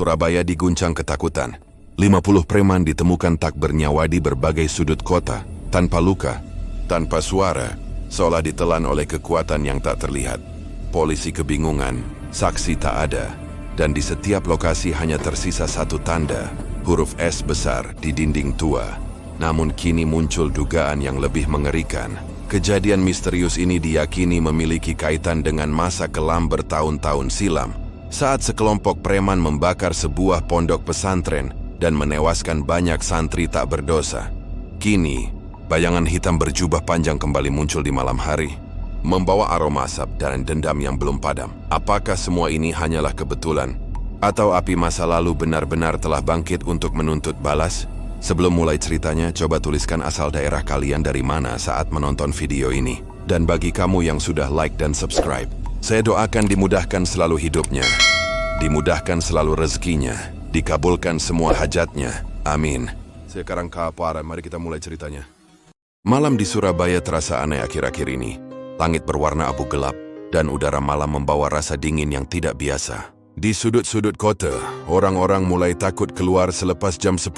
Surabaya diguncang ketakutan. 50 preman ditemukan tak bernyawa di berbagai sudut kota, tanpa luka, tanpa suara, seolah ditelan oleh kekuatan yang tak terlihat. Polisi kebingungan, saksi tak ada, dan di setiap lokasi hanya tersisa satu tanda, huruf S besar di dinding tua. Namun kini muncul dugaan yang lebih mengerikan. Kejadian misterius ini diyakini memiliki kaitan dengan masa kelam bertahun-tahun silam, saat sekelompok preman membakar sebuah pondok pesantren dan menewaskan banyak santri tak berdosa. Kini, bayangan hitam berjubah panjang kembali muncul di malam hari, membawa aroma asap dan dendam yang belum padam. Apakah semua ini hanyalah kebetulan? Atau api masa lalu benar-benar telah bangkit untuk menuntut balas? Sebelum mulai ceritanya, coba tuliskan asal daerah kalian dari mana saat menonton video ini. Dan bagi kamu yang sudah like dan subscribe, saya doakan dimudahkan selalu hidupnya, dimudahkan selalu rezekinya, dikabulkan semua hajatnya. Amin. Sekarang kapara, mari kita mulai ceritanya. Malam di Surabaya terasa aneh akhir-akhir ini. Langit berwarna abu gelap, dan udara malam membawa rasa dingin yang tidak biasa. Di sudut-sudut kota, orang-orang mulai takut keluar selepas jam 10.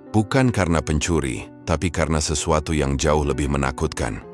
Bukan karena pencuri, tapi karena sesuatu yang jauh lebih menakutkan.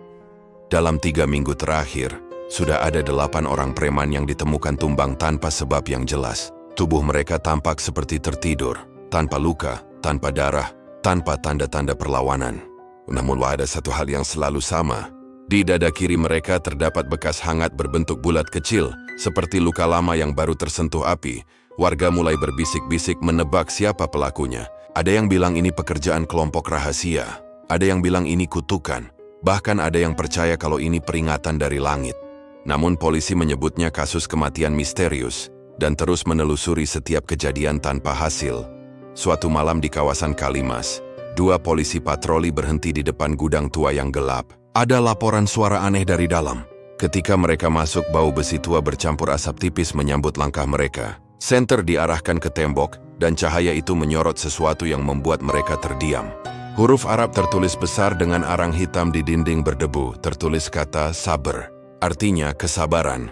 Dalam 3 minggu terakhir, sudah ada 8 orang preman yang ditemukan tumbang tanpa sebab yang jelas. Tubuh mereka tampak seperti tertidur, tanpa luka, tanpa darah, tanpa tanda-tanda perlawanan. Namun ada satu hal yang selalu sama. Di dada kiri mereka terdapat bekas hangat berbentuk bulat kecil, seperti luka lama yang baru tersentuh api. Warga mulai berbisik-bisik menebak siapa pelakunya. Ada yang bilang ini pekerjaan kelompok rahasia, ada yang bilang ini kutukan, bahkan ada yang percaya kalau ini peringatan dari langit. Namun polisi menyebutnya kasus kematian misterius, dan terus menelusuri setiap kejadian tanpa hasil. Suatu malam di kawasan Kalimas, 2 polisi patroli berhenti di depan gudang tua yang gelap. Ada laporan suara aneh dari dalam. Ketika mereka masuk, bau besi tua bercampur asap tipis menyambut langkah mereka. Senter diarahkan ke tembok, dan cahaya itu menyorot sesuatu yang membuat mereka terdiam. Huruf Arab tertulis besar dengan arang hitam di dinding berdebu, tertulis kata sabar, artinya kesabaran.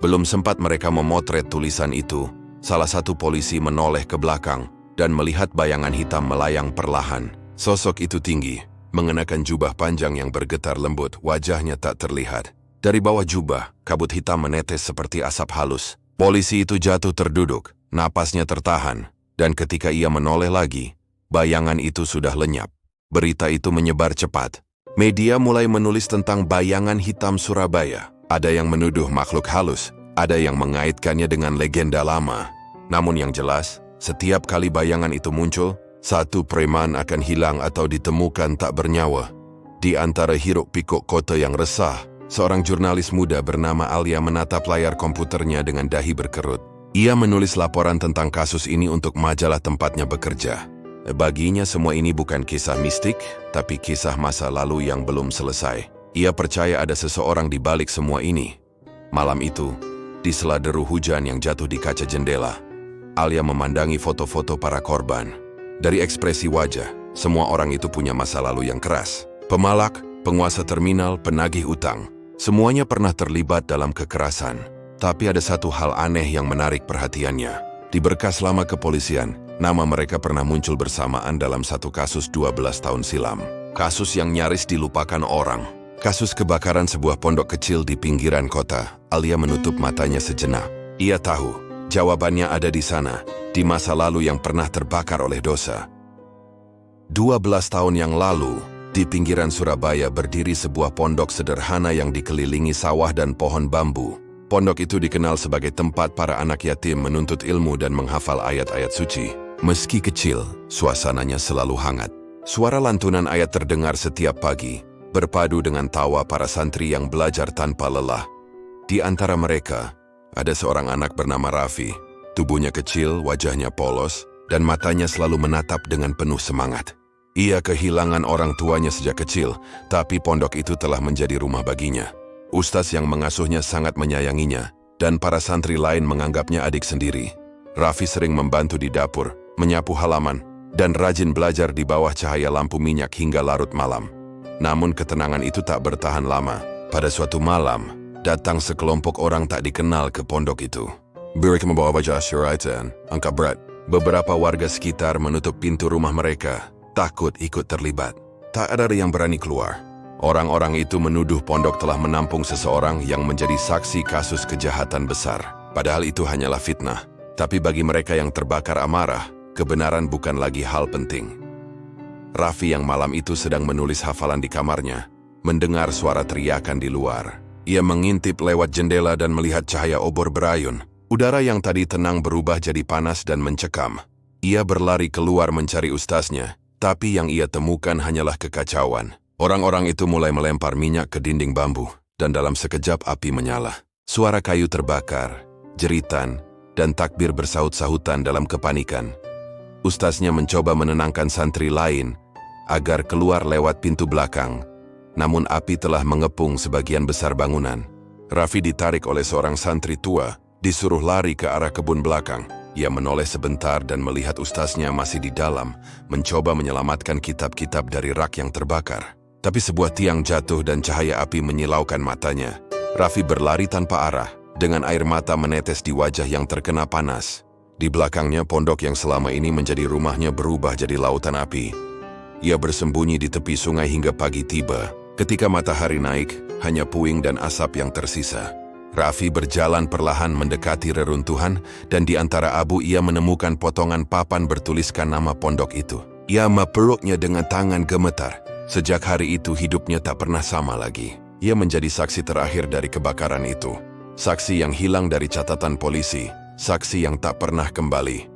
Belum sempat mereka memotret tulisan itu, salah satu polisi menoleh ke belakang dan melihat bayangan hitam melayang perlahan. Sosok itu tinggi, mengenakan jubah panjang yang bergetar lembut, wajahnya tak terlihat. Dari bawah jubah, kabut hitam menetes seperti asap halus. Polisi itu jatuh terduduk, napasnya tertahan, dan ketika ia menoleh lagi, bayangan itu sudah lenyap. Berita itu menyebar cepat. Media mulai menulis tentang bayangan hitam Surabaya. Ada yang menuduh makhluk halus, ada yang mengaitkannya dengan legenda lama. Namun yang jelas, setiap kali bayangan itu muncul, satu preman akan hilang atau ditemukan tak bernyawa. Di antara hiruk-pikuk kota yang resah, seorang jurnalis muda bernama Alia menatap layar komputernya dengan dahi berkerut. Ia menulis laporan tentang kasus ini untuk majalah tempatnya bekerja. Baginya semua ini bukan kisah mistik, tapi kisah masa lalu yang belum selesai. Ia percaya ada seseorang di balik semua ini. Malam itu, di sela deru hujan yang jatuh di kaca jendela, Alia memandangi foto-foto para korban. Dari ekspresi wajah, semua orang itu punya masa lalu yang keras. Pemalak, penguasa terminal, penagih utang. Semuanya pernah terlibat dalam kekerasan, tapi ada satu hal aneh yang menarik perhatiannya. Di berkas lama kepolisian, nama mereka pernah muncul bersamaan dalam satu kasus 12 tahun silam. Kasus yang nyaris dilupakan orang. Kasus kebakaran sebuah pondok kecil di pinggiran kota. Alia menutup matanya sejenak. Ia tahu, jawabannya ada di sana, di masa lalu yang pernah terbakar oleh dosa. 12 tahun yang lalu, di pinggiran Surabaya berdiri sebuah pondok sederhana yang dikelilingi sawah dan pohon bambu. Pondok itu dikenal sebagai tempat para anak yatim menuntut ilmu dan menghafal ayat-ayat suci. Meski kecil, suasananya selalu hangat. Suara lantunan ayat terdengar setiap pagi, berpadu dengan tawa para santri yang belajar tanpa lelah. Di antara mereka, ada seorang anak bernama Raffi. Tubuhnya kecil, wajahnya polos, dan matanya selalu menatap dengan penuh semangat. Ia kehilangan orang tuanya sejak kecil, tapi pondok itu telah menjadi rumah baginya. Ustaz yang mengasuhnya sangat menyayanginya, dan para santri lain menganggapnya adik sendiri. Raffi sering membantu di dapur, menyapu halaman, dan rajin belajar di bawah cahaya lampu minyak hingga larut malam. Namun ketenangan itu tak bertahan lama. Pada suatu malam, datang sekelompok orang tak dikenal ke pondok itu. Mereka membawa baju asyuraitan, angka berat, Beberapa warga sekitar menutup pintu rumah mereka, takut ikut terlibat. Tak ada yang berani keluar. Orang-orang itu menuduh pondok telah menampung seseorang yang menjadi saksi kasus kejahatan besar. Padahal itu hanyalah fitnah. Tapi bagi mereka yang terbakar amarah, kebenaran bukan lagi hal penting. Raffi yang malam itu sedang menulis hafalan di kamarnya, mendengar suara teriakan di luar. Ia mengintip lewat jendela dan melihat cahaya obor berayun. Udara yang tadi tenang berubah jadi panas dan mencekam. Ia berlari keluar mencari ustaznya, tapi yang ia temukan hanyalah kekacauan. Orang-orang itu mulai melempar minyak ke dinding bambu, dan dalam sekejap api menyala. Suara kayu terbakar, jeritan, dan takbir bersaut-sahutan dalam kepanikan. Ustaznya mencoba menenangkan santri lain agar keluar lewat pintu belakang, namun api telah mengepung sebagian besar bangunan. Raffi ditarik oleh seorang santri tua, disuruh lari ke arah kebun belakang. Ia menoleh sebentar dan melihat ustaznya masih di dalam, mencoba menyelamatkan kitab-kitab dari rak yang terbakar. Tapi sebuah tiang jatuh dan cahaya api menyilaukan matanya. Raffi berlari tanpa arah, dengan air mata menetes di wajah yang terkena panas. Di belakangnya, pondok yang selama ini menjadi rumahnya berubah jadi lautan api. Ia bersembunyi di tepi sungai hingga pagi tiba. Ketika matahari naik, hanya puing dan asap yang tersisa. Raffi berjalan perlahan mendekati reruntuhan, dan di antara abu ia menemukan potongan papan bertuliskan nama pondok itu. Ia memeluknya dengan tangan gemetar. Sejak hari itu hidupnya tak pernah sama lagi. Ia menjadi saksi terakhir dari kebakaran itu. Saksi yang hilang dari catatan polisi. Saksi yang tak pernah kembali.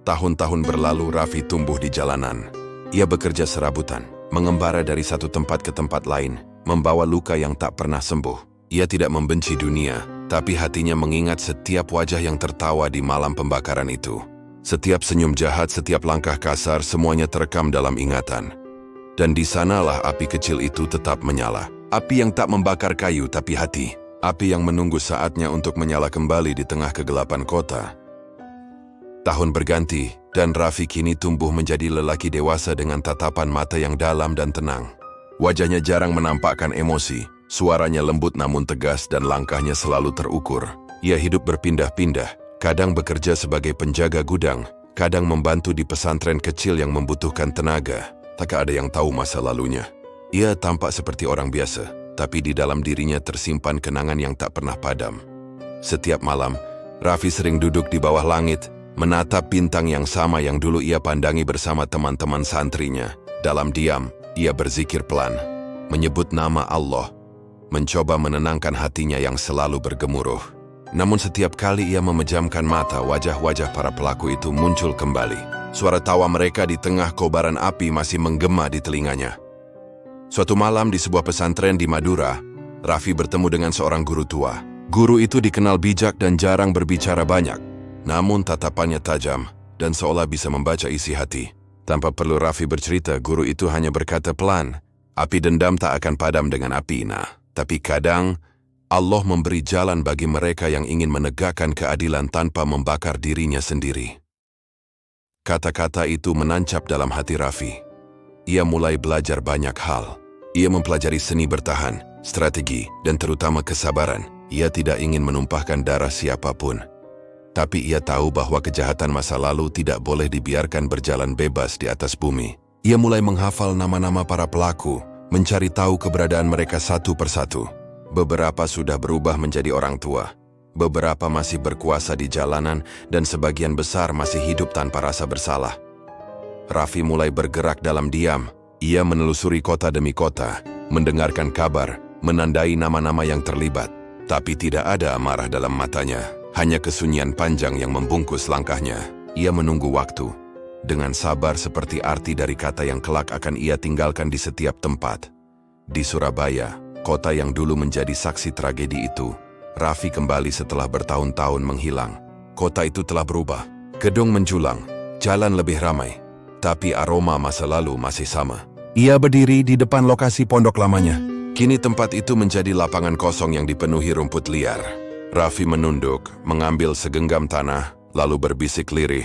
Tahun-tahun berlalu Raffi tumbuh di jalanan. Ia bekerja serabutan, mengembara dari satu tempat ke tempat lain, membawa luka yang tak pernah sembuh. Ia tidak membenci dunia, tapi hatinya mengingat setiap wajah yang tertawa di malam pembakaran itu. Setiap senyum jahat, setiap langkah kasar, semuanya terekam dalam ingatan. Dan di sanalah api kecil itu tetap menyala. Api yang tak membakar kayu tapi hati. Api yang menunggu saatnya untuk menyala kembali di tengah kegelapan kota. Tahun berganti, dan Raffi kini tumbuh menjadi lelaki dewasa dengan tatapan mata yang dalam dan tenang. Wajahnya jarang menampakkan emosi, suaranya lembut namun tegas dan langkahnya selalu terukur. Ia hidup berpindah-pindah, kadang bekerja sebagai penjaga gudang, kadang membantu di pesantren kecil yang membutuhkan tenaga. Tak ada yang tahu masa lalunya. Ia tampak seperti orang biasa, tapi di dalam dirinya tersimpan kenangan yang tak pernah padam. Setiap malam, Raffi sering duduk di bawah langit, menatap bintang yang sama yang dulu ia pandangi bersama teman-teman santrinya. Dalam diam, ia berzikir pelan, menyebut nama Allah, mencoba menenangkan hatinya yang selalu bergemuruh. Namun setiap kali ia memejamkan mata, wajah-wajah para pelaku itu muncul kembali. Suara tawa mereka di tengah kobaran api masih menggema di telinganya. Suatu malam di sebuah pesantren di Madura, Raffi bertemu dengan seorang guru tua. Guru itu dikenal bijak dan jarang berbicara banyak. Namun tatapannya tajam dan seolah bisa membaca isi hati. Tanpa perlu Raffi bercerita, guru itu hanya berkata pelan, api dendam tak akan padam dengan api ina. Tapi kadang, Allah memberi jalan bagi mereka yang ingin menegakkan keadilan tanpa membakar dirinya sendiri. Kata-kata itu menancap dalam hati Raffi. Ia mulai belajar banyak hal. Ia mempelajari seni bertahan, strategi, dan terutama kesabaran. Ia tidak ingin menumpahkan darah siapapun. Tapi ia tahu bahwa kejahatan masa lalu tidak boleh dibiarkan berjalan bebas di atas bumi. Ia mulai menghafal nama-nama para pelaku, mencari tahu keberadaan mereka satu persatu. Beberapa sudah berubah menjadi orang tua. Beberapa masih berkuasa di jalanan dan sebagian besar masih hidup tanpa rasa bersalah. Raffi mulai bergerak dalam diam. Ia menelusuri kota demi kota, mendengarkan kabar, menandai nama-nama yang terlibat. Tapi tidak ada amarah dalam matanya. Hanya kesunyian panjang yang membungkus langkahnya. Ia menunggu waktu. Dengan sabar seperti arti dari kata yang kelak akan ia tinggalkan di setiap tempat. Di Surabaya, kota yang dulu menjadi saksi tragedi itu, Raffi kembali setelah bertahun-tahun menghilang. Kota itu telah berubah. Gedung menjulang, jalan lebih ramai. Tapi aroma masa lalu masih sama. Ia berdiri di depan lokasi pondok lamanya. Kini tempat itu menjadi lapangan kosong yang dipenuhi rumput liar. Raffi menunduk, mengambil segenggam tanah, lalu berbisik lirih.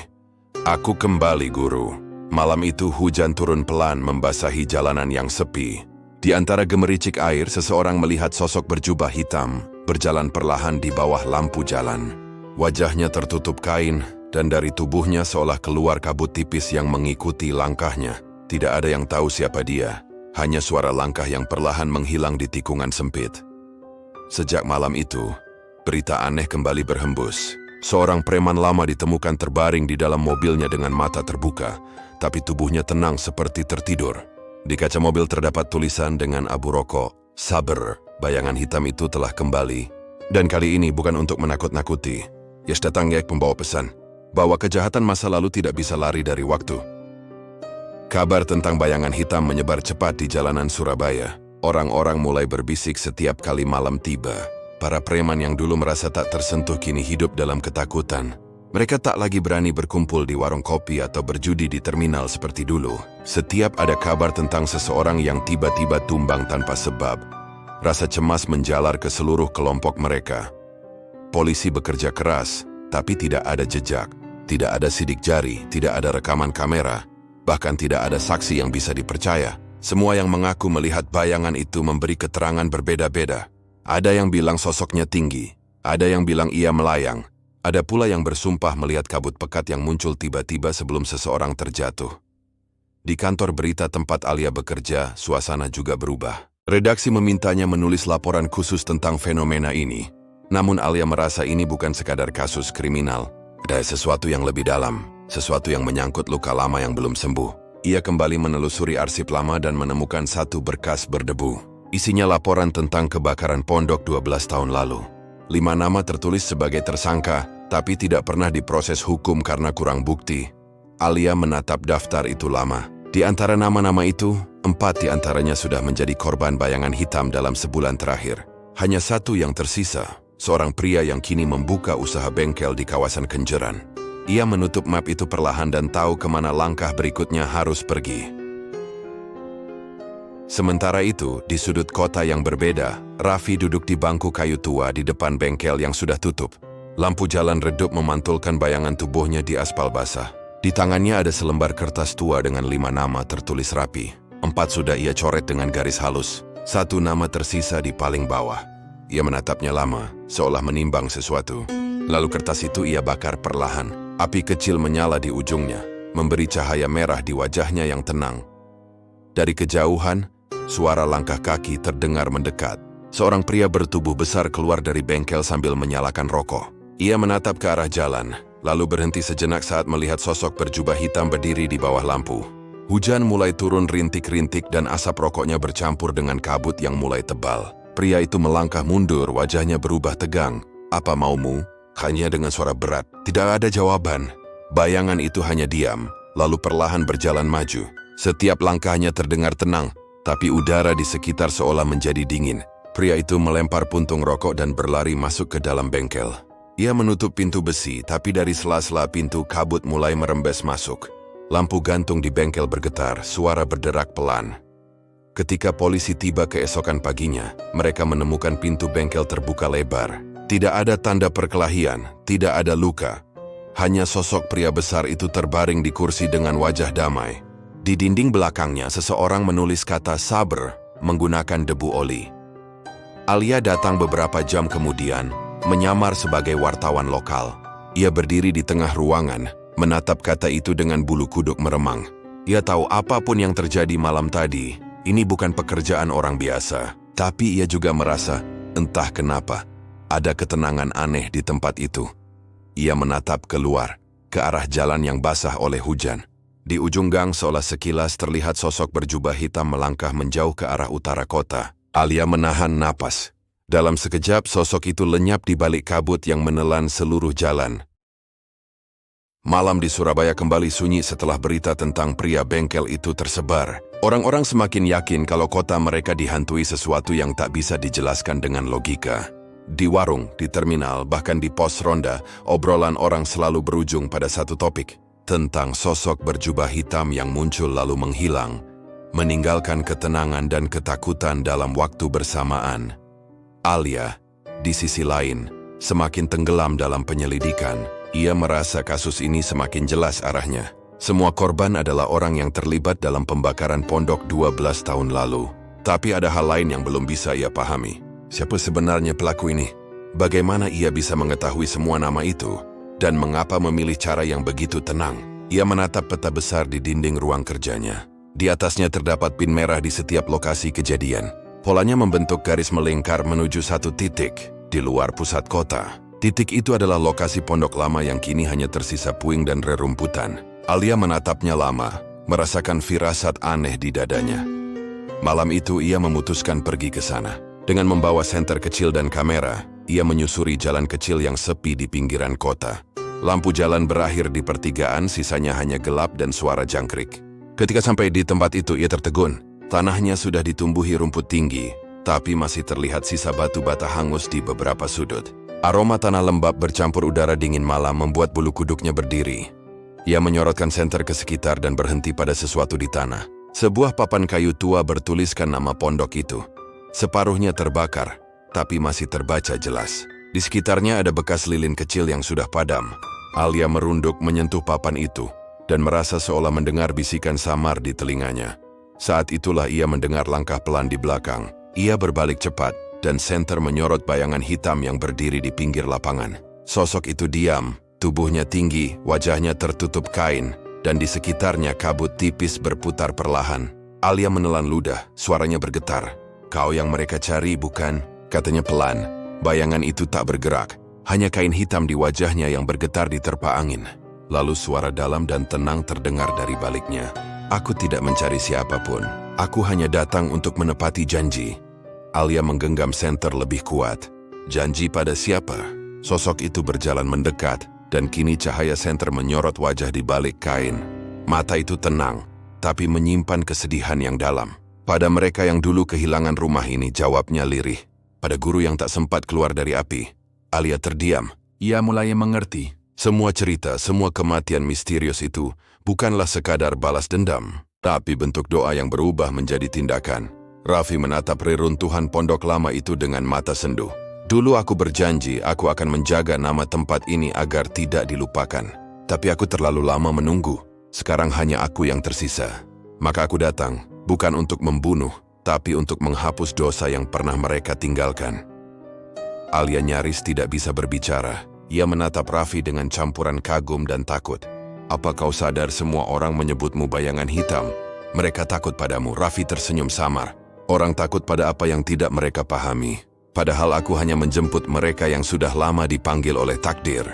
Aku kembali, guru. Malam itu hujan turun pelan membasahi jalanan yang sepi. Di antara gemericik air, seseorang melihat sosok berjubah hitam, berjalan perlahan di bawah lampu jalan. Wajahnya tertutup kain, dan dari tubuhnya seolah keluar kabut tipis yang mengikuti langkahnya. Tidak ada yang tahu siapa dia, hanya suara langkah yang perlahan menghilang di tikungan sempit. Sejak malam itu, berita aneh kembali berhembus. Seorang preman lama ditemukan terbaring di dalam mobilnya dengan mata terbuka, tapi tubuhnya tenang seperti tertidur. Di kaca mobil terdapat tulisan dengan abu rokok, "Sabar, bayangan hitam itu telah kembali." Dan kali ini bukan untuk menakut-nakuti. Yes, datang ya pembawa pesan bahwa kejahatan masa lalu tidak bisa lari dari waktu. Kabar tentang bayangan hitam menyebar cepat di jalanan Surabaya. Orang-orang mulai berbisik setiap kali malam tiba. Para preman yang dulu merasa tak tersentuh kini hidup dalam ketakutan. Mereka tak lagi berani berkumpul di warung kopi atau berjudi di terminal seperti dulu. Setiap ada kabar tentang seseorang yang tiba-tiba tumbang tanpa sebab, rasa cemas menjalar ke seluruh kelompok mereka. Polisi bekerja keras, tapi tidak ada jejak. Tidak ada sidik jari, tidak ada rekaman kamera. Bahkan tidak ada saksi yang bisa dipercaya. Semua yang mengaku melihat bayangan itu memberi keterangan berbeda-beda. Ada yang bilang sosoknya tinggi, ada yang bilang ia melayang, ada pula yang bersumpah melihat kabut pekat yang muncul tiba-tiba sebelum seseorang terjatuh. Di kantor berita tempat Alia bekerja, suasana juga berubah. Redaksi memintanya menulis laporan khusus tentang fenomena ini. Namun Alia merasa ini bukan sekadar kasus kriminal. Ada sesuatu yang lebih dalam. Sesuatu yang menyangkut luka lama yang belum sembuh. Ia kembali menelusuri arsip lama dan menemukan satu berkas berdebu. Isinya laporan tentang kebakaran pondok 12 tahun lalu. 5 nama tertulis sebagai tersangka, tapi tidak pernah diproses hukum karena kurang bukti. Alia menatap daftar itu lama. Di antara nama-nama itu, 4 di antaranya sudah menjadi korban bayangan hitam dalam sebulan terakhir. Hanya 1 yang tersisa, seorang pria yang kini membuka usaha bengkel di kawasan Kenjeran. Ia menutup map itu perlahan dan tahu kemana langkah berikutnya harus pergi. Sementara itu, di sudut kota yang berbeda, Raffi duduk di bangku kayu tua di depan bengkel yang sudah tutup. Lampu jalan redup memantulkan bayangan tubuhnya di aspal basah. Di tangannya ada selembar kertas tua dengan 5 nama tertulis rapi. 4 sudah ia coret dengan garis halus. 1 nama tersisa di paling bawah. Ia menatapnya lama, seolah menimbang sesuatu. Lalu kertas itu ia bakar perlahan. Api kecil menyala di ujungnya, memberi cahaya merah di wajahnya yang tenang. Dari kejauhan, suara langkah kaki terdengar mendekat. Seorang pria bertubuh besar keluar dari bengkel sambil menyalakan rokok. Ia menatap ke arah jalan, lalu berhenti sejenak saat melihat sosok berjubah hitam berdiri di bawah lampu. Hujan mulai turun rintik-rintik dan asap rokoknya bercampur dengan kabut yang mulai tebal. Pria itu melangkah mundur, wajahnya berubah tegang. "Apa maumu?" Hanya dengan suara berat. Tidak ada jawaban. Bayangan itu hanya diam, lalu perlahan berjalan maju. Setiap langkahnya terdengar tenang, tapi udara di sekitar seolah menjadi dingin. Pria itu melempar puntung rokok dan berlari masuk ke dalam bengkel. Ia menutup pintu besi, tapi dari sela-sela pintu kabut mulai merembes masuk. Lampu gantung di bengkel bergetar, suara berderak pelan. Ketika polisi tiba keesokan paginya, mereka menemukan pintu bengkel terbuka lebar. Tidak ada tanda perkelahian, tidak ada luka. Hanya sosok pria besar itu terbaring di kursi dengan wajah damai. Di dinding belakangnya, seseorang menulis kata "sabar" menggunakan debu oli. Alia datang beberapa jam kemudian, menyamar sebagai wartawan lokal. Ia berdiri di tengah ruangan, menatap kata itu dengan bulu kuduk meremang. Ia tahu apapun yang terjadi malam tadi, ini bukan pekerjaan orang biasa. Tapi ia juga merasa, entah kenapa, ada ketenangan aneh di tempat itu. Ia menatap keluar, ke arah jalan yang basah oleh hujan. Di ujung gang seolah sekilas terlihat sosok berjubah hitam melangkah menjauh ke arah utara kota. Alia menahan napas. Dalam sekejap sosok itu lenyap di balik kabut yang menelan seluruh jalan. Malam di Surabaya kembali sunyi setelah berita tentang pria bengkel itu tersebar. Orang-orang semakin yakin kalau kota mereka dihantui sesuatu yang tak bisa dijelaskan dengan logika. Di warung, di terminal, bahkan di pos ronda, obrolan orang selalu berujung pada satu topik. Tentang sosok berjubah hitam yang muncul lalu menghilang, meninggalkan ketenangan dan ketakutan dalam waktu bersamaan. Alia, di sisi lain, semakin tenggelam dalam penyelidikan. Ia merasa kasus ini semakin jelas arahnya. Semua korban adalah orang yang terlibat dalam pembakaran pondok 12 tahun lalu. Tapi ada hal lain yang belum bisa ia pahami. Siapa sebenarnya pelaku ini? Bagaimana ia bisa mengetahui semua nama itu? Dan mengapa memilih cara yang begitu tenang? Ia menatap peta besar di dinding ruang kerjanya. Di atasnya terdapat pin merah di setiap lokasi kejadian. Polanya membentuk garis melingkar menuju satu titik di luar pusat kota. Titik itu adalah lokasi pondok lama yang kini hanya tersisa puing dan rerumputan. Alia menatapnya lama, merasakan firasat aneh di dadanya. Malam itu ia memutuskan pergi ke sana. Dengan membawa senter kecil dan kamera, ia menyusuri jalan kecil yang sepi di pinggiran kota. Lampu jalan berakhir di pertigaan, sisanya hanya gelap dan suara jangkrik. Ketika sampai di tempat itu, ia tertegun. Tanahnya sudah ditumbuhi rumput tinggi, tapi masih terlihat sisa batu bata hangus di beberapa sudut. Aroma tanah lembab bercampur udara dingin malam membuat bulu kuduknya berdiri. Ia menyorotkan senter ke sekitar dan berhenti pada sesuatu di tanah. Sebuah papan kayu tua bertuliskan nama pondok itu. Separuhnya terbakar, tapi masih terbaca jelas. Di sekitarnya ada bekas lilin kecil yang sudah padam. Alia merunduk menyentuh papan itu dan merasa seolah mendengar bisikan samar di telinganya. Saat itulah ia mendengar langkah pelan di belakang. Ia berbalik cepat dan senter menyorot bayangan hitam yang berdiri di pinggir lapangan. Sosok itu diam, tubuhnya tinggi, wajahnya tertutup kain, dan di sekitarnya kabut tipis berputar perlahan. Alia menelan ludah, suaranya bergetar. "Kau yang mereka cari, bukan?" katanya pelan. Bayangan itu tak bergerak, hanya kain hitam di wajahnya yang bergetar diterpa angin. Lalu suara dalam dan tenang terdengar dari baliknya. "Aku tidak mencari siapapun, aku hanya datang untuk menepati janji." Alia menggenggam senter lebih kuat. Janji pada siapa? Sosok itu berjalan mendekat, dan kini cahaya senter menyorot wajah di balik kain. Mata itu tenang, tapi menyimpan kesedihan yang dalam. Pada mereka yang dulu kehilangan rumah ini, jawabnya lirih. Pada guru yang tak sempat keluar dari api, Alia terdiam. Ia mulai mengerti. Semua cerita, semua kematian misterius itu bukanlah sekadar balas dendam, tapi bentuk doa yang berubah menjadi tindakan. Raffi menatap reruntuhan pondok lama itu dengan mata sendu. "Dulu aku berjanji aku akan menjaga nama tempat ini agar tidak dilupakan. Tapi aku terlalu lama menunggu. Sekarang hanya aku yang tersisa. Maka aku datang, bukan untuk membunuh, tapi untuk menghapus dosa yang pernah mereka tinggalkan." Alia nyaris tidak bisa berbicara. Ia menatap Raffi dengan campuran kagum dan takut. "Apa kau sadar semua orang menyebutmu bayangan hitam? Mereka takut padamu." Raffi tersenyum samar. "Orang takut pada apa yang tidak mereka pahami. Padahal aku hanya menjemput mereka yang sudah lama dipanggil oleh takdir."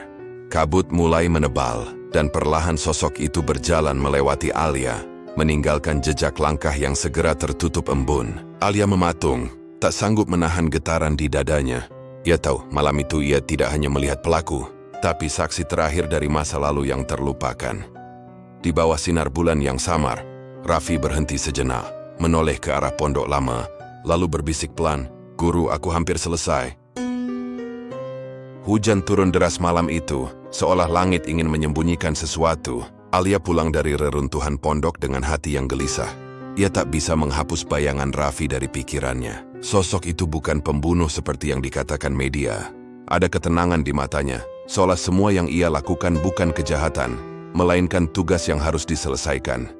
Kabut mulai menebal, dan perlahan sosok itu berjalan melewati Alia, meninggalkan jejak langkah yang segera tertutup embun. Alia mematung, tak sanggup menahan getaran di dadanya. Ia tahu malam itu ia tidak hanya melihat pelaku, tapi saksi terakhir dari masa lalu yang terlupakan. Di bawah sinar bulan yang samar, Raffi berhenti sejenak, menoleh ke arah pondok lama, lalu berbisik pelan, "Guru, aku hampir selesai." Hujan turun deras malam itu, seolah langit ingin menyembunyikan sesuatu. Alia pulang dari reruntuhan pondok dengan hati yang gelisah. Ia tak bisa menghapus bayangan Raffi dari pikirannya. Sosok itu bukan pembunuh seperti yang dikatakan media. Ada ketenangan di matanya, seolah semua yang ia lakukan bukan kejahatan, melainkan tugas yang harus diselesaikan.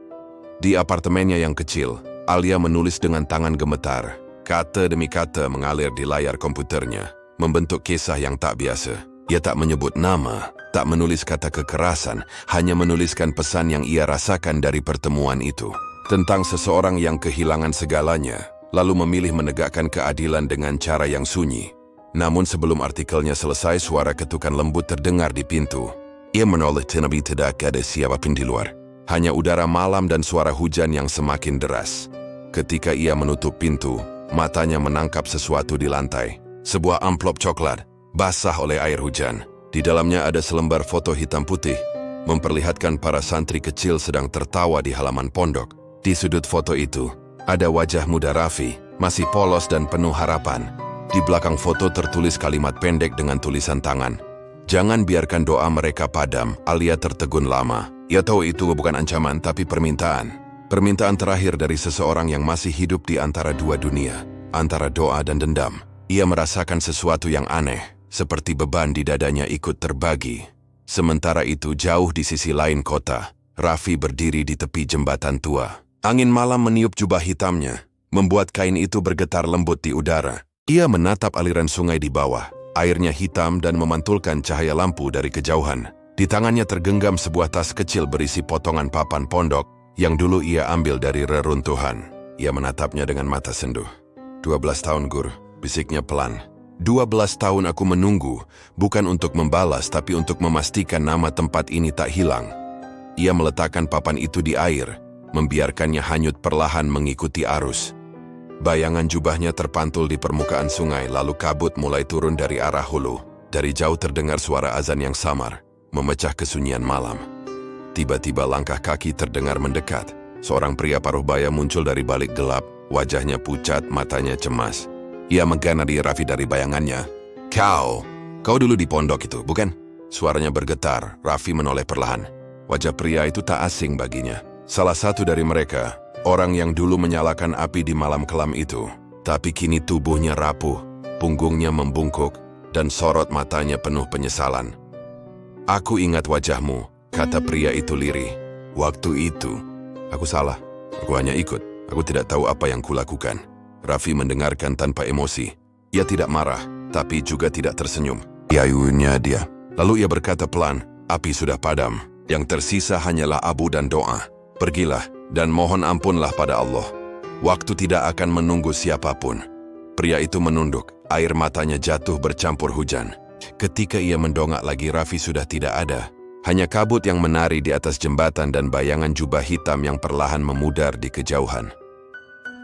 Di apartemennya yang kecil, Alia menulis dengan tangan gemetar. Kata demi kata mengalir di layar komputernya, membentuk kisah yang tak biasa. Ia tak menyebut nama, tak menulis kata kekerasan, hanya menuliskan pesan yang ia rasakan dari pertemuan itu. Tentang seseorang yang kehilangan segalanya, lalu memilih menegakkan keadilan dengan cara yang sunyi. Namun sebelum artikelnya selesai, suara ketukan lembut terdengar di pintu. Ia menoleh, tapi tidak ada siapapun di luar. Hanya udara malam dan suara hujan yang semakin deras. Ketika ia menutup pintu, matanya menangkap sesuatu di lantai. Sebuah amplop coklat, basah oleh air hujan. Di dalamnya ada selembar foto hitam putih, memperlihatkan para santri kecil sedang tertawa di halaman pondok. Di sudut foto itu, ada wajah muda Raffi, masih polos dan penuh harapan. Di belakang foto tertulis kalimat pendek dengan tulisan tangan. "Jangan biarkan doa mereka padam." Alia tertegun lama. Ia tahu itu bukan ancaman, tapi permintaan. Permintaan terakhir dari seseorang yang masih hidup di antara dua dunia, antara doa dan dendam. Ia merasakan sesuatu yang aneh, seperti beban di dadanya ikut terbagi. Sementara itu, jauh di sisi lain kota, Raffi berdiri di tepi jembatan tua. Angin malam meniup jubah hitamnya, membuat kain itu bergetar lembut di udara. Ia menatap aliran sungai di bawah. Airnya hitam dan memantulkan cahaya lampu dari kejauhan. Di tangannya tergenggam sebuah tas kecil berisi potongan papan pondok yang dulu ia ambil dari reruntuhan. Ia menatapnya dengan mata sendu. 12 tahun, Gur, bisiknya pelan. 12 tahun aku menunggu, bukan untuk membalas tapi untuk memastikan nama tempat ini tak hilang. Ia meletakkan papan itu di air, membiarkannya hanyut perlahan mengikuti arus. Bayangan jubahnya terpantul di permukaan sungai, lalu kabut mulai turun dari arah hulu. Dari jauh terdengar suara azan yang samar, memecah kesunyian malam. Tiba-tiba langkah kaki terdengar mendekat. Seorang pria paruh baya muncul dari balik gelap, wajahnya pucat, matanya cemas. Ia mengganari Raffi dari bayangannya. Kau dulu di pondok itu, bukan? Suaranya bergetar, Raffi menoleh perlahan. Wajah pria itu tak asing baginya. Salah satu dari mereka, orang yang dulu menyalakan api di malam kelam itu. Tapi kini tubuhnya rapuh, punggungnya membungkuk, dan sorot matanya penuh penyesalan. Aku ingat wajahmu, kata pria itu lirih. Waktu itu, aku salah. Aku hanya ikut. Aku tidak tahu apa yang kulakukan. Raffi mendengarkan tanpa emosi. Ia tidak marah, tapi juga tidak tersenyum. Ayunya dia. Lalu ia berkata pelan, api sudah padam. Yang tersisa hanyalah abu dan doa. Pergilah dan mohon ampunlah pada Allah. Waktu tidak akan menunggu siapapun. Pria itu menunduk, air matanya jatuh bercampur hujan. Ketika ia mendongak lagi, Raffi sudah tidak ada. Hanya kabut yang menari di atas jembatan dan bayangan jubah hitam yang perlahan memudar di kejauhan.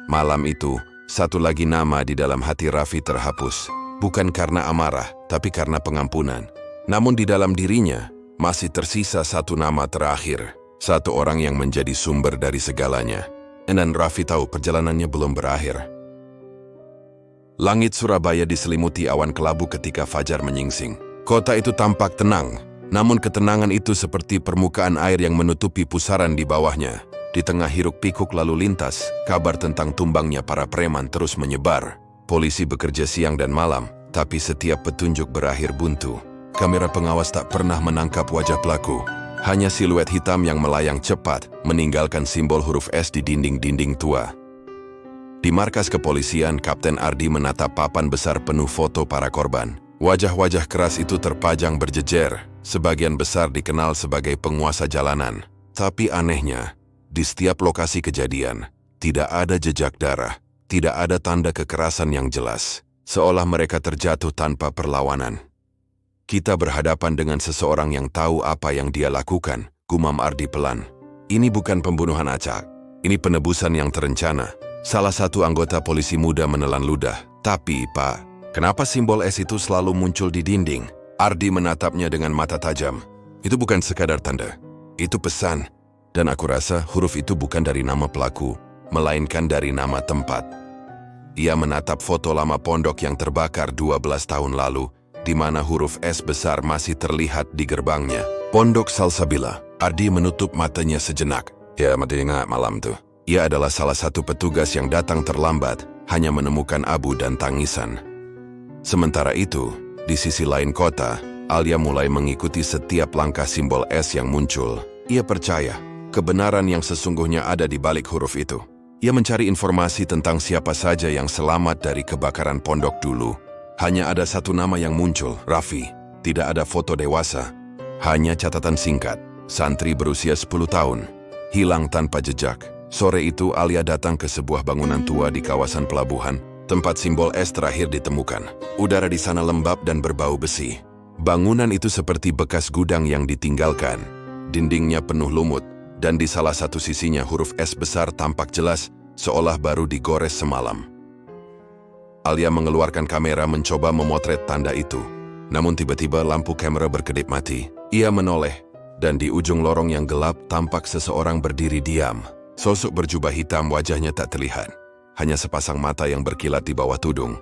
Malam itu, satu lagi nama di dalam hati Raffi terhapus. Bukan karena amarah, tapi karena pengampunan. Namun di dalam dirinya, masih tersisa satu nama terakhir. Satu orang yang menjadi sumber dari segalanya. Dan Raffi tahu perjalanannya belum berakhir. Langit Surabaya diselimuti awan kelabu ketika fajar menyingsing. Kota itu tampak tenang, namun ketenangan itu seperti permukaan air yang menutupi pusaran di bawahnya. Di tengah hiruk pikuk lalu lintas, kabar tentang tumbangnya para preman terus menyebar. Polisi bekerja siang dan malam, tapi setiap petunjuk berakhir buntu. Kamera pengawas tak pernah menangkap wajah pelaku. Hanya siluet hitam yang melayang cepat, meninggalkan simbol huruf S di dinding-dinding tua. Di markas kepolisian, Kapten Ardi menatap papan besar penuh foto para korban. Wajah-wajah keras itu terpajang berjejer, sebagian besar dikenal sebagai penguasa jalanan. Tapi anehnya, di setiap lokasi kejadian, tidak ada jejak darah, tidak ada tanda kekerasan yang jelas, seolah mereka terjatuh tanpa perlawanan. Kita berhadapan dengan seseorang yang tahu apa yang dia lakukan, gumam Ardi pelan. Ini bukan pembunuhan acak, ini penebusan yang terencana. Salah satu anggota polisi muda menelan ludah. Tapi, Pak, kenapa simbol S itu selalu muncul di dinding? Ardi menatapnya dengan mata tajam. Itu bukan sekadar tanda, itu pesan. Dan aku rasa huruf itu bukan dari nama pelaku, melainkan dari nama tempat. Ia menatap foto lama pondok yang terbakar 12 tahun lalu, di mana huruf S besar masih terlihat di gerbangnya. Pondok Salsabila. Ardi menutup matanya sejenak. Ya, masih ingat malam tuh. Ia adalah salah satu petugas yang datang terlambat, hanya menemukan abu dan tangisan. Sementara itu, di sisi lain kota, Alia mulai mengikuti setiap langkah simbol S yang muncul. Ia percaya, kebenaran yang sesungguhnya ada di balik huruf itu. Ia mencari informasi tentang siapa saja yang selamat dari kebakaran pondok dulu. Hanya ada satu nama yang muncul, Raffi. Tidak ada foto dewasa. Hanya catatan singkat, santri berusia 10 tahun. Hilang tanpa jejak. Sore itu Alia datang ke sebuah bangunan tua di kawasan pelabuhan, tempat simbol S terakhir ditemukan. Udara di sana lembab dan berbau besi. Bangunan itu seperti bekas gudang yang ditinggalkan. Dindingnya penuh lumut, dan di salah satu sisinya huruf S besar tampak jelas, seolah baru digores semalam. Alia mengeluarkan kamera mencoba memotret tanda itu. Namun tiba-tiba lampu kamera berkedip mati. Ia menoleh, dan di ujung lorong yang gelap tampak seseorang berdiri diam. Sosok berjubah hitam, wajahnya tak terlihat. Hanya sepasang mata yang berkilat di bawah tudung.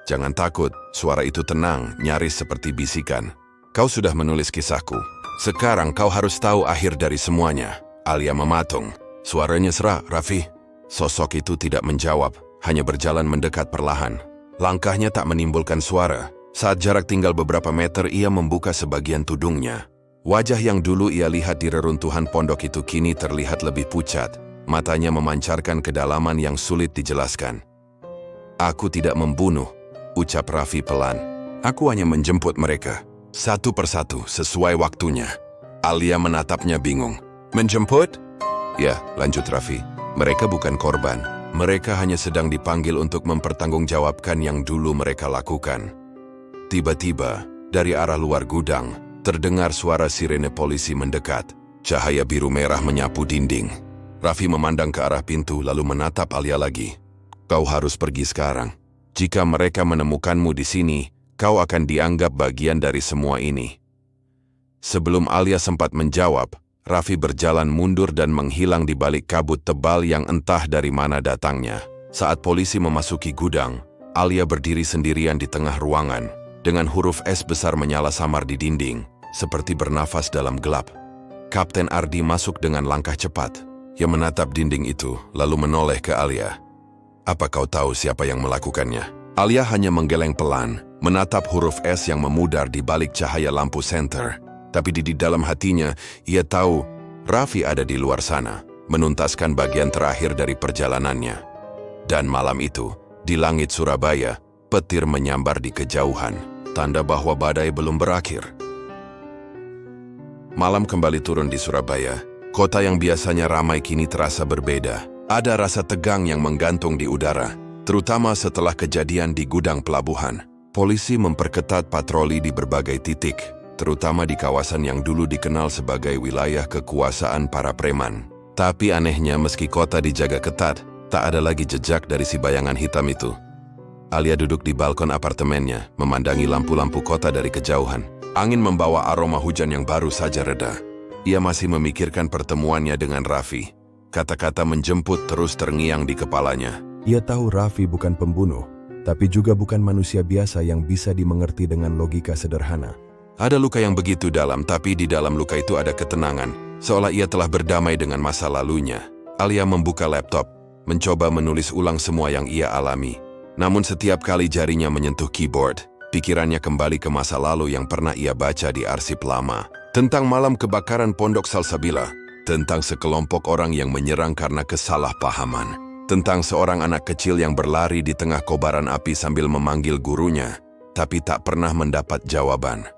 Jangan takut, suara itu tenang, nyaris seperti bisikan. Kau sudah menulis kisahku. Sekarang kau harus tahu akhir dari semuanya. Alia mematung. Suaranya serak, Raffi. Sosok itu tidak menjawab, hanya berjalan mendekat perlahan. Langkahnya tak menimbulkan suara. Saat jarak tinggal beberapa meter, ia membuka sebagian tudungnya. Wajah yang dulu ia lihat di reruntuhan pondok itu kini terlihat lebih pucat. Matanya memancarkan kedalaman yang sulit dijelaskan. Aku tidak membunuh, ucap Raffi pelan. Aku hanya menjemput mereka. Satu persatu, sesuai waktunya. Alia menatapnya bingung. Menjemput? Ya, lanjut Raffi. Mereka bukan korban. Mereka hanya sedang dipanggil untuk mempertanggungjawabkan yang dulu mereka lakukan. Tiba-tiba, dari arah luar gudang, terdengar suara sirene polisi mendekat. Cahaya biru merah menyapu dinding. Raffi memandang ke arah pintu lalu menatap Alia lagi. Kau harus pergi sekarang. Jika mereka menemukanmu di sini, kau akan dianggap bagian dari semua ini. Sebelum Alia sempat menjawab, Raffi berjalan mundur dan menghilang di balik kabut tebal yang entah dari mana datangnya. Saat polisi memasuki gudang, Alia berdiri sendirian di tengah ruangan, dengan huruf S besar menyala samar di dinding, seperti bernafas dalam gelap. Kapten Ardi masuk dengan langkah cepat. Ia menatap dinding itu, lalu menoleh ke Alia. Apa kau tahu siapa yang melakukannya? Alia hanya menggeleng pelan, menatap huruf S yang memudar di balik cahaya lampu senter. Tapi di dalam hatinya, ia tahu Raffi ada di luar sana, menuntaskan bagian terakhir dari perjalanannya. Dan malam itu, di langit Surabaya, petir menyambar di kejauhan, tanda bahwa badai belum berakhir. Malam kembali turun di Surabaya. Kota yang biasanya ramai kini terasa berbeda. Ada rasa tegang yang menggantung di udara, terutama setelah kejadian di gudang pelabuhan. Polisi memperketat patroli di berbagai titik, terutama di kawasan yang dulu dikenal sebagai wilayah kekuasaan para preman. Tapi anehnya meski kota dijaga ketat, tak ada lagi jejak dari si bayangan hitam itu. Alia duduk di balkon apartemennya, memandangi lampu-lampu kota dari kejauhan. Angin membawa aroma hujan yang baru saja reda. Ia masih memikirkan pertemuannya dengan Raffi. Kata-kata menjemput terus terngiang di kepalanya. Ia tahu Raffi bukan pembunuh, tapi juga bukan manusia biasa yang bisa dimengerti dengan logika sederhana. Ada luka yang begitu dalam, tapi di dalam luka itu ada ketenangan, seolah ia telah berdamai dengan masa lalunya. Alia membuka laptop, mencoba menulis ulang semua yang ia alami. Namun setiap kali jarinya menyentuh keyboard, pikirannya kembali ke masa lalu yang pernah ia baca di arsip lama. Tentang malam kebakaran Pondok Salsabila, tentang sekelompok orang yang menyerang karena kesalahpahaman, tentang seorang anak kecil yang berlari di tengah kobaran api sambil memanggil gurunya, tapi tak pernah mendapat jawaban.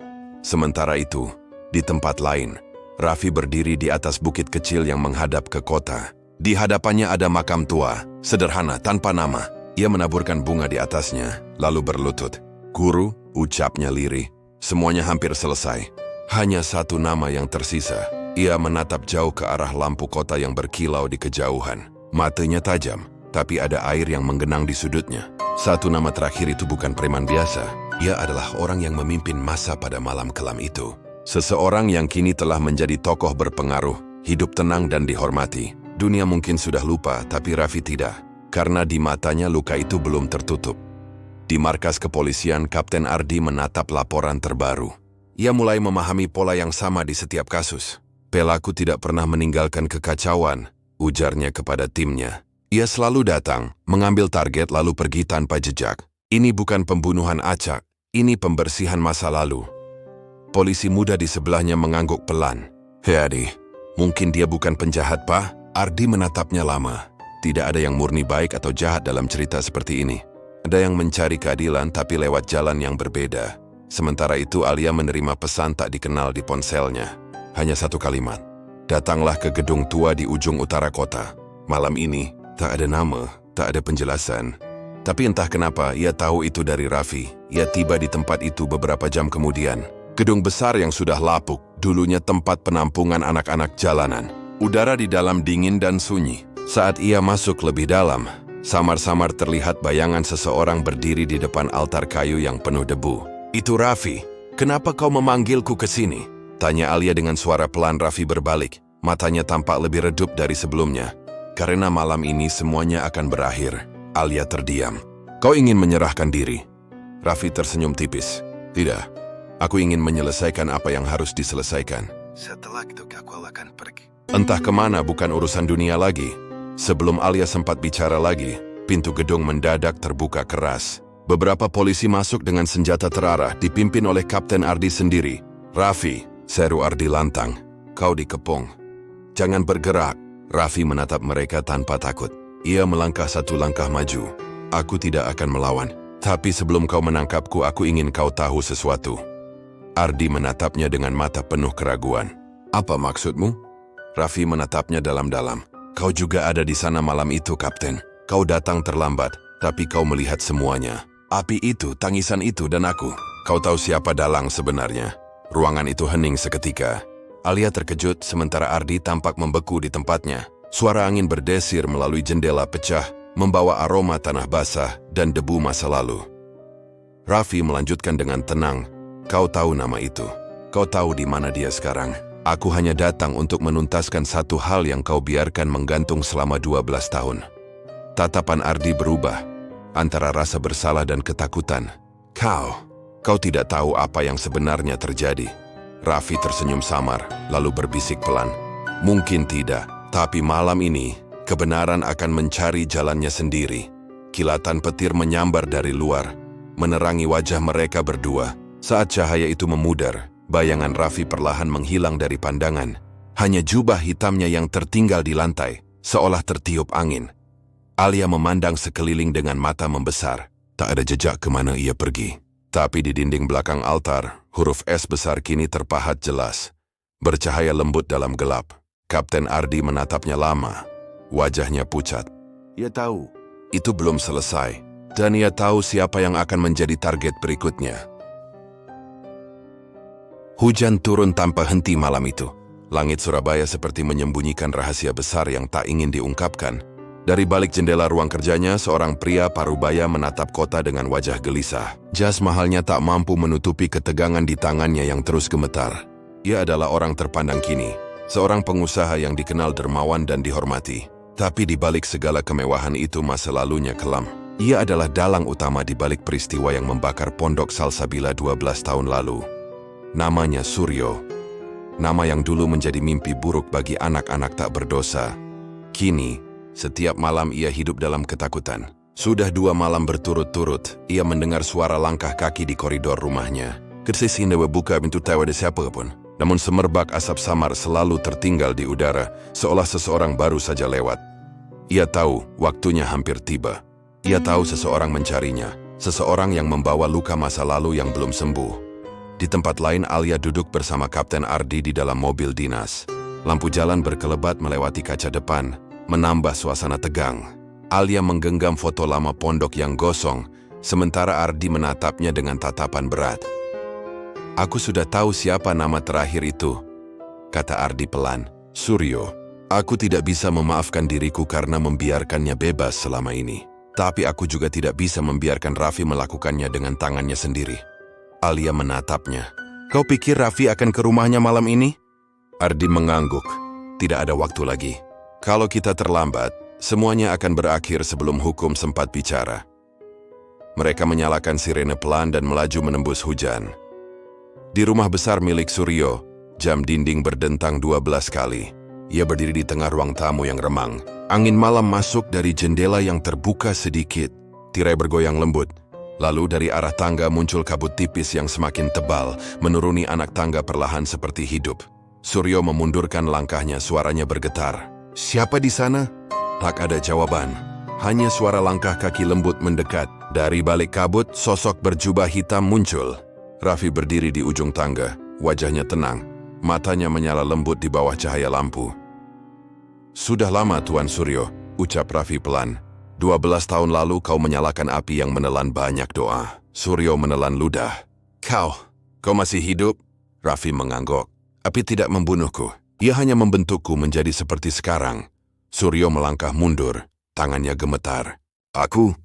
Sementara itu, di tempat lain, Raffi berdiri di atas bukit kecil yang menghadap ke kota. Di hadapannya ada makam tua, sederhana, tanpa nama. Ia menaburkan bunga di atasnya, lalu berlutut. Guru, ucapnya lirih. Semuanya hampir selesai. Hanya satu nama yang tersisa. Ia menatap jauh ke arah lampu kota yang berkilau di kejauhan. Matanya tajam, tapi ada air yang menggenang di sudutnya. Satu nama terakhir itu bukan preman biasa. Ia adalah orang yang memimpin masa pada malam kelam itu. Seseorang yang kini telah menjadi tokoh berpengaruh, hidup tenang dan dihormati. Dunia mungkin sudah lupa, tapi Raffi tidak. Karena di matanya luka itu belum tertutup. Di markas kepolisian, Kapten Ardi menatap laporan terbaru. Ia mulai memahami pola yang sama di setiap kasus. Pelaku tidak pernah meninggalkan kekacauan, ujarnya kepada timnya. Ia selalu datang, mengambil target lalu pergi tanpa jejak. Ini bukan pembunuhan acak, ini pembersihan masa lalu. Polisi muda di sebelahnya mengangguk pelan. Hei Adi, mungkin dia bukan penjahat, Pak? Ardi menatapnya lama. Tidak ada yang murni baik atau jahat dalam cerita seperti ini. Ada yang mencari keadilan tapi lewat jalan yang berbeda. Sementara itu Alia menerima pesan tak dikenal di ponselnya. Hanya satu kalimat. Datanglah ke gedung tua di ujung utara kota. Malam ini, tak ada nama, tak ada penjelasan. Tapi entah kenapa ia tahu itu dari Raffi. Ia tiba di tempat itu beberapa jam kemudian. Gedung besar yang sudah lapuk, dulunya tempat penampungan anak-anak jalanan. Udara di dalam dingin dan sunyi. Saat ia masuk lebih dalam, samar-samar terlihat bayangan seseorang berdiri di depan altar kayu yang penuh debu. Itu Raffi. Kenapa kau memanggilku ke sini? Tanya Alia dengan suara pelan. Raffi berbalik. Matanya tampak lebih redup dari sebelumnya. Karena malam ini semuanya akan berakhir. Alia terdiam. Kau ingin menyerahkan diri? Raffi tersenyum tipis. Tidak, aku ingin menyelesaikan apa yang harus diselesaikan. Setelah itu aku akan pergi. Entah kemana, bukan urusan dunia lagi. Sebelum Alia sempat bicara lagi, pintu gedung mendadak terbuka keras. Beberapa polisi masuk dengan senjata terarah, dipimpin oleh Kapten Ardi sendiri. Raffi, seru Ardi lantang. Kau dikepung. Jangan bergerak. Raffi menatap mereka tanpa takut. Ia melangkah satu langkah maju. Aku tidak akan melawan. Tapi sebelum kau menangkapku, aku ingin kau tahu sesuatu. Ardi menatapnya dengan mata penuh keraguan. Apa maksudmu? Raffi menatapnya dalam-dalam. Kau juga ada di sana malam itu, Kapten. Kau datang terlambat, tapi kau melihat semuanya. Api itu, tangisan itu, dan aku. Kau tahu siapa dalang sebenarnya. Ruangan itu hening seketika. Alia terkejut sementara Ardi tampak membeku di tempatnya. Suara angin berdesir melalui jendela pecah, membawa aroma tanah basah dan debu masa lalu. Raffi melanjutkan dengan tenang. Kau tahu nama itu. Kau tahu di mana dia sekarang. Aku hanya datang untuk menuntaskan satu hal yang kau biarkan menggantung selama 12 tahun. Tatapan Ardi berubah antara rasa bersalah dan ketakutan. Kau tidak tahu apa yang sebenarnya terjadi. Raffi tersenyum samar, lalu berbisik pelan. Mungkin tidak, tapi malam ini, kebenaran akan mencari jalannya sendiri. Kilatan petir menyambar dari luar, menerangi wajah mereka berdua. Saat cahaya itu memudar, bayangan Raffi perlahan menghilang dari pandangan. Hanya jubah hitamnya yang tertinggal di lantai, seolah tertiup angin. Alia memandang sekeliling dengan mata membesar. Tak ada jejak kemana ia pergi. Tapi di dinding belakang altar, huruf S besar kini terpahat jelas. Bercahaya lembut dalam gelap. Kapten Ardi menatapnya lama. Wajahnya pucat. Ia tahu, itu belum selesai. Dan ia tahu siapa yang akan menjadi target berikutnya. Hujan turun tanpa henti malam itu. Langit Surabaya seperti menyembunyikan rahasia besar yang tak ingin diungkapkan. Dari balik jendela ruang kerjanya, seorang pria parubaya menatap kota dengan wajah gelisah. Jas mahalnya tak mampu menutupi ketegangan di tangannya yang terus gemetar. Ia adalah orang terpandang kini, seorang pengusaha yang dikenal dermawan dan dihormati. Tapi di balik segala kemewahan itu masa lalunya kelam. Ia adalah dalang utama di balik peristiwa yang membakar pondok Salsabila 12 tahun lalu. Namanya Suryo. Nama yang dulu menjadi mimpi buruk bagi anak-anak tak berdosa. Kini, setiap malam ia hidup dalam ketakutan. Sudah 2 malam berturut-turut, ia mendengar suara langkah kaki di koridor rumahnya. Kersis hindawa buka pintu tahu ada siapa pun. Namun semerbak asap samar selalu tertinggal di udara, seolah seseorang baru saja lewat. Ia tahu waktunya hampir tiba. Ia tahu seseorang mencarinya, seseorang yang membawa luka masa lalu yang belum sembuh. Di tempat lain, Alia duduk bersama Kapten Ardi di dalam mobil dinas. Lampu jalan berkelebat melewati kaca depan, menambah suasana tegang. Alia menggenggam foto lama pondok yang gosong, sementara Ardi menatapnya dengan tatapan berat. Aku sudah tahu siapa nama terakhir itu, kata Ardi pelan. Suryo. Aku tidak bisa memaafkan diriku karena membiarkannya bebas selama ini. Tapi aku juga tidak bisa membiarkan Raffi melakukannya dengan tangannya sendiri. Alia menatapnya. Kau pikir Raffi akan ke rumahnya malam ini? Ardi mengangguk. Tidak ada waktu lagi. Kalau kita terlambat, semuanya akan berakhir sebelum hukum sempat bicara. Mereka menyalakan sirene pelan dan melaju menembus hujan. Di rumah besar milik Suryo, jam dinding berdentang 12 kali. Ia berdiri di tengah ruang tamu yang remang. Angin malam masuk dari jendela yang terbuka sedikit. Tirai bergoyang lembut. Lalu dari arah tangga muncul kabut tipis yang semakin tebal, menuruni anak tangga perlahan seperti hidup. Suryo memundurkan langkahnya, suaranya bergetar. Siapa di sana? Tak ada jawaban. Hanya suara langkah kaki lembut mendekat. Dari balik kabut, sosok berjubah hitam muncul. Raffi berdiri di ujung tangga. Wajahnya tenang. Matanya menyala lembut di bawah cahaya lampu. Sudah lama, Tuan Suryo, ucap Raffi pelan. 12 tahun lalu kau menyalakan api yang menelan banyak doa. Suryo menelan ludah. Kau masih hidup? Raffi mengangguk. Api tidak membunuhku. Ia hanya membentukku menjadi seperti sekarang. Suryo melangkah mundur, tangannya gemetar. Aku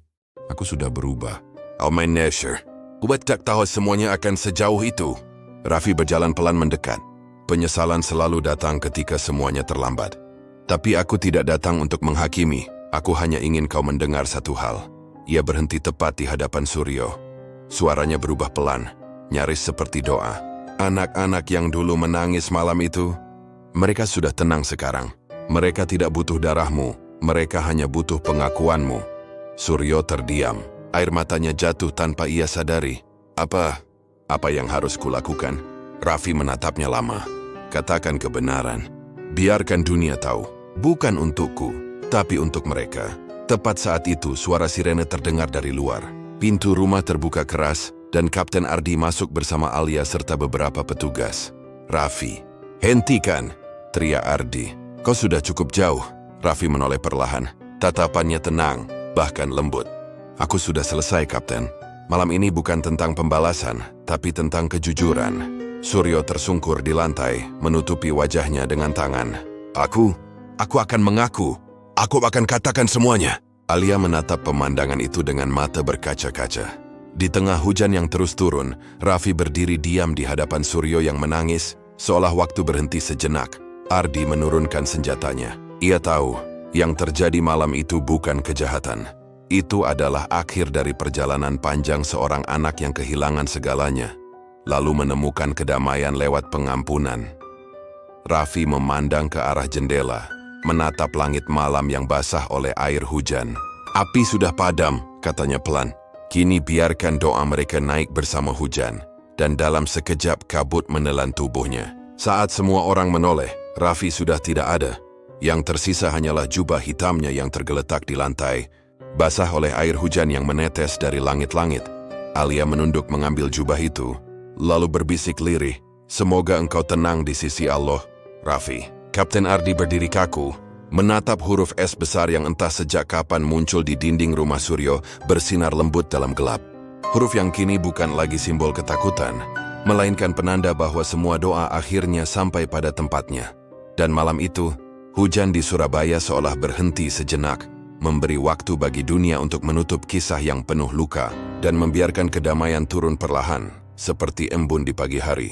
sudah berubah. Almain Nesher, Ubat tak tahu semuanya akan sejauh itu. Raffi berjalan pelan mendekat. Penyesalan selalu datang ketika semuanya terlambat. Tapi aku tidak datang untuk menghakimi. Aku hanya ingin kau mendengar satu hal. Ia berhenti tepat di hadapan Suryo. Suaranya berubah pelan, nyaris seperti doa. Anak-anak yang dulu menangis malam itu, mereka sudah tenang sekarang. Mereka tidak butuh darahmu, mereka hanya butuh pengakuanmu. Suryo terdiam, air matanya jatuh tanpa ia sadari. Apa yang harus kulakukan? Raffi menatapnya lama. Katakan kebenaran. Biarkan dunia tahu. Bukan untukku, tapi untuk mereka. Tepat saat itu, suara sirene terdengar dari luar. Pintu rumah terbuka keras dan Kapten Ardi masuk bersama Alia serta beberapa petugas. "Raffi, hentikan!" teriak Ardi. "Kau sudah cukup jauh." Raffi menoleh perlahan. Tatapannya tenang, bahkan lembut. "Aku sudah selesai, Kapten. Malam ini bukan tentang pembalasan, tapi tentang kejujuran." Suryo tersungkur di lantai, menutupi wajahnya dengan tangan. Aku akan mengaku. Aku akan katakan semuanya." Alia menatap pemandangan itu dengan mata berkaca-kaca. Di tengah hujan yang terus turun, Raffi berdiri diam di hadapan Suryo yang menangis, seolah waktu berhenti sejenak. Ardi menurunkan senjatanya. Ia tahu, yang terjadi malam itu bukan kejahatan. Itu adalah akhir dari perjalanan panjang seorang anak yang kehilangan segalanya, lalu menemukan kedamaian lewat pengampunan. Raffi memandang ke arah jendela, menatap langit malam yang basah oleh air hujan. "Api sudah padam," katanya pelan. "Kini biarkan doa mereka naik bersama hujan." Dan dalam sekejap kabut menelan tubuhnya. Saat semua orang menoleh, Raffi sudah tidak ada. Yang tersisa hanyalah jubah hitamnya yang tergeletak di lantai, basah oleh air hujan yang menetes dari langit-langit. Alia menunduk mengambil jubah itu, lalu berbisik lirih, "Semoga engkau tenang di sisi Allah, Raffi." Kapten Ardi berdiri kaku, menatap huruf S besar yang entah sejak kapan muncul di dinding rumah Suryo bersinar lembut dalam gelap. Huruf yang kini bukan lagi simbol ketakutan, melainkan penanda bahwa semua doa akhirnya sampai pada tempatnya. Dan malam itu, hujan di Surabaya seolah berhenti sejenak, memberi waktu bagi dunia untuk menutup kisah yang penuh luka dan membiarkan kedamaian turun perlahan, seperti embun di pagi hari.